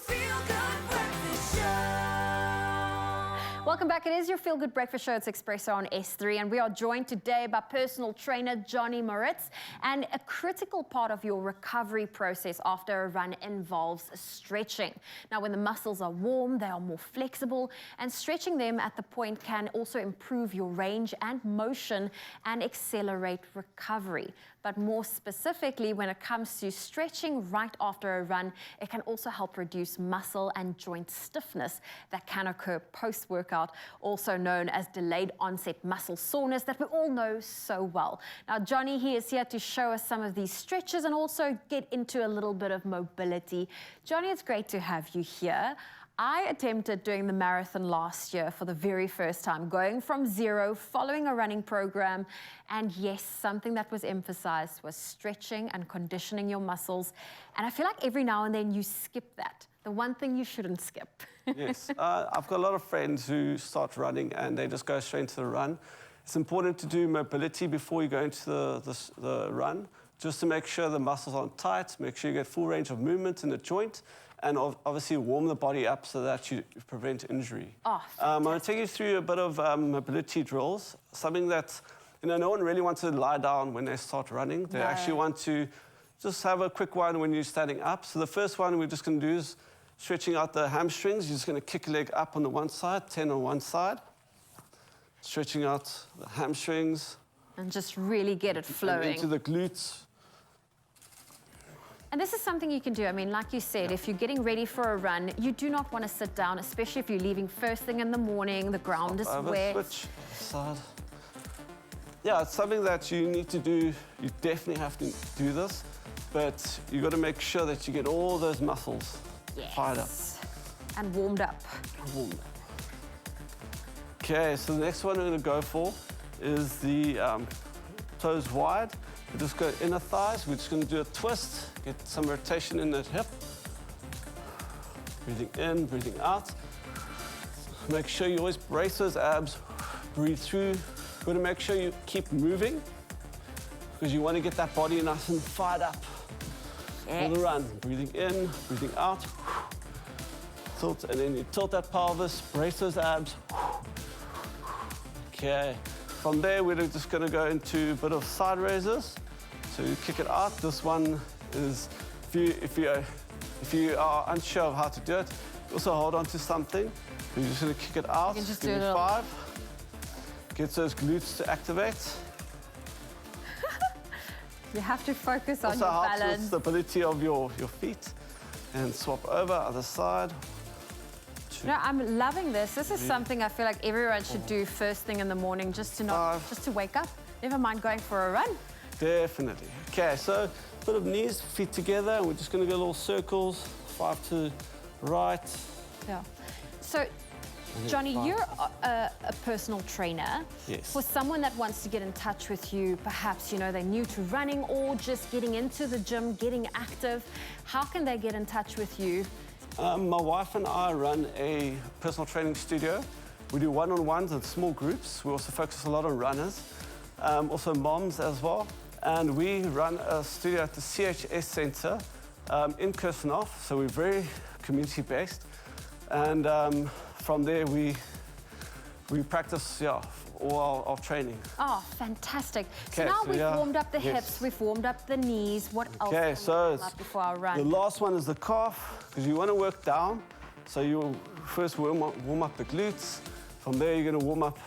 Feel Good Breakfast Show. Welcome back. It is your Feel Good Breakfast Show. It's Expresso on S3, and we are joined today by personal trainer Johnny Moritz. And a critical part of your recovery process after a run involves stretching. Now, when the muscles are warm, they are more flexible, and stretching them at the point can also improve your range and motion and accelerate recovery. But more specifically, when it comes to stretching right after a run, it can also help reduce muscle and joint stiffness that can occur post-workout, also known as delayed onset muscle soreness that we all know so well. Now, Johnny, he is here to show us some of these stretches and also get into a little bit of mobility. Johnny, it's great to have you here. I attempted doing the marathon last year for the very first time, going from zero, following a running program. And yes, something that was emphasized was stretching and conditioning your muscles. And I feel like every now and then you skip that. The one thing you shouldn't skip. Yes, I've got a lot of friends who start running and they just go straight into the run. It's important to do mobility before you go into the run, just to make sure the muscles aren't tight, make sure you get full range of movement in the joint, and obviously warm the body up so that you prevent injury. Oh, I'm going to take you through a bit of mobility drills, something that, no one really wants to lie down when they start running. They actually want to just have a quick one when you're standing up. So the first one we're just going to do is stretching out the hamstrings. You're just going to kick a leg up on the one side, 10 on one side. Stretching out the hamstrings. And just really get it flowing. Into the glutes. And this is something you can do. I mean, like you said, if you're getting ready for a run, you do not want to sit down, especially if you're leaving first thing in the morning, the ground is wet. Switch side. Yeah, it's something that you need to do. You definitely have to do this, but you've got to make sure that you get all those muscles fired up. And warmed up. Okay, so the next one we're going to go for is the toes wide. We just go inner thighs. We're just going to do a twist, get some rotation in that hip. Breathing in, breathing out. Make sure you always brace those abs, breathe through. You've got to make sure you keep moving because you want to get that body nice and fired up for the run. Breathing in, breathing out. Tilt, and then you tilt that pelvis, brace those abs. Okay. From there, we're just going to go into a bit of side raises. So you kick it out. This one is, if you are unsure of how to do it, also hold on to something. You're just going to kick it out. You can just Give do me it 5. Get those glutes to activate. You have to focus on also your helps balance. with stability of your feet. And swap over, other side. No, I'm loving this. This is something I feel like everyone should do first thing in the morning, just to wake up. Never mind going for a run. Definitely. Okay, so a bit of knees, feet together, and we're just going to go little circles, 5 to right. Yeah. So, Johnny, you're a personal trainer. Yes. For someone that wants to get in touch with you, perhaps, they're new to running or just getting into the gym, getting active, how can they get in touch with you? My wife and I run a personal training studio. We do one-on-ones and small groups. We also focus a lot on runners, also moms as well. And we run a studio at the CHS Centre in Kirstenhof, so we're very community-based. And from there, we practice all our training. Oh, fantastic. So Okay, now so we've warmed up the hips, we've warmed up the knees. What else can we warm up before our run? The last one is the calf, because you want to work down. So you first warm up the glutes. From there, you're going to warm up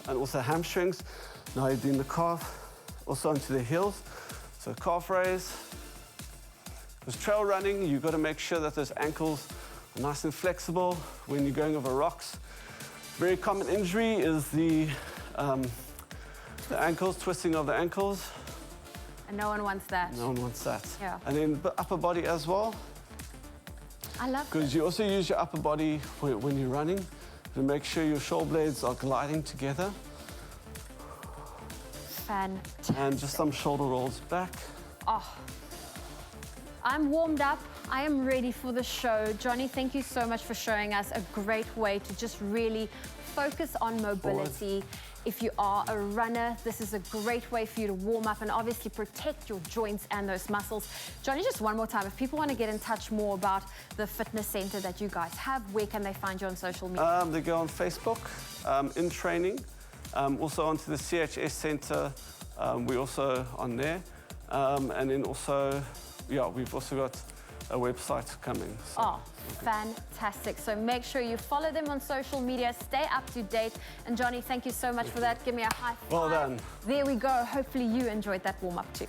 and also hamstrings. Now you're doing the calf, also onto the heels. So calf raise. Because trail running, you've got to make sure that those ankles are nice and flexible when you're going over rocks. Very common injury is the ankles, twisting of the ankles. And no one wants that. No one wants that. Yeah. And then the upper body as well. I love Because you also use your upper body when you're running to make sure your shoulder blades are gliding together. Fantastic. And just some shoulder rolls back. Oh, I'm warmed up. I am ready for the show. Johnny, thank you so much for showing us a great way to just really focus on mobility. If you are a runner, this is a great way for you to warm up and obviously protect your joints and those muscles. Johnny, just one more time, if people want to get in touch more about the fitness center that you guys have, where can they find you on social media? They go on Facebook, in training, also onto the CHS Center. We're also on there. And then also, yeah, we've also got a website coming. So. Oh, fantastic. So make sure you follow them on social media, stay up to date. And Johnny, thank you so much for that. Give me a high five. Well done. There we go. Hopefully you enjoyed that warm-up too.